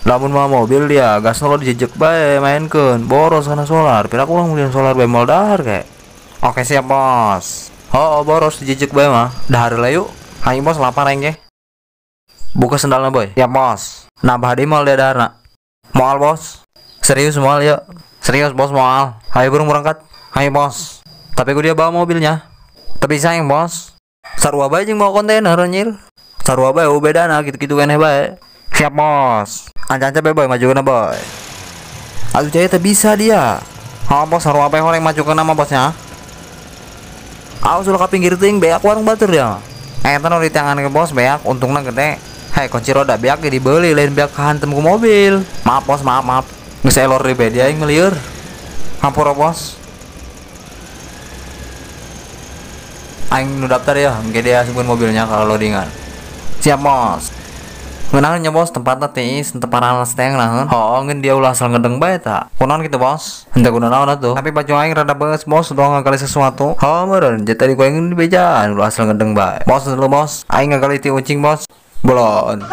Lamun mah mobil dia gas lo dijejek bae mainkeun boros kana solar. Pira aku ulang solar bae mal dahar kayak. Oke siap bos. Oh, boros dijejek bae mah. Dahar lah yuk. Ayo bos lapar aing ge. Buka sendalnya boy. Siap bos. Nambah di mal dia daharna. Moal bos. Serius moal yuk. Serius bos moal. Ayo burung berangkat. Ayo bos. Tapi gue dia bawa mobilnya. Tapi sayang bos. Sarua bae jeung bawa kontainer anjir. Sarua bae bedana gitu-gitu keneh bae. Siap bos. Anca-anca bae boy majukeun boy. Aduh cai teh bisa dia. Oh bos sarua bae horeng majukeun nama bosnya. Awas ulah ka pinggir teuing beak warung batur dia. Eta nu di tangan ke bos beak untungna gede. Hei kunci roda beak dibeli lain beak kahantem ku mobil. Maaf bos maaf. Geus elor di bed aing melieur. Hampura bos. Aing nu daftar ya, engke dia sebut mobilnya kalau loadingan. Siap bos. Ngeunahnya bos tempatna tiis teu paralas teh naon. Oh ngeun dia ulah asal ngedeng bae ta. Kunaon kitu bos? Henteu kunaon atuh. Tapi baju aing rada beus bos udah ngakali sesuatu. Oh meureun jadi tadi ku aing di bejaan ulah asal ngedeng bae. Bos dulu bos. Aing ngakali ti ucing bos. Belon.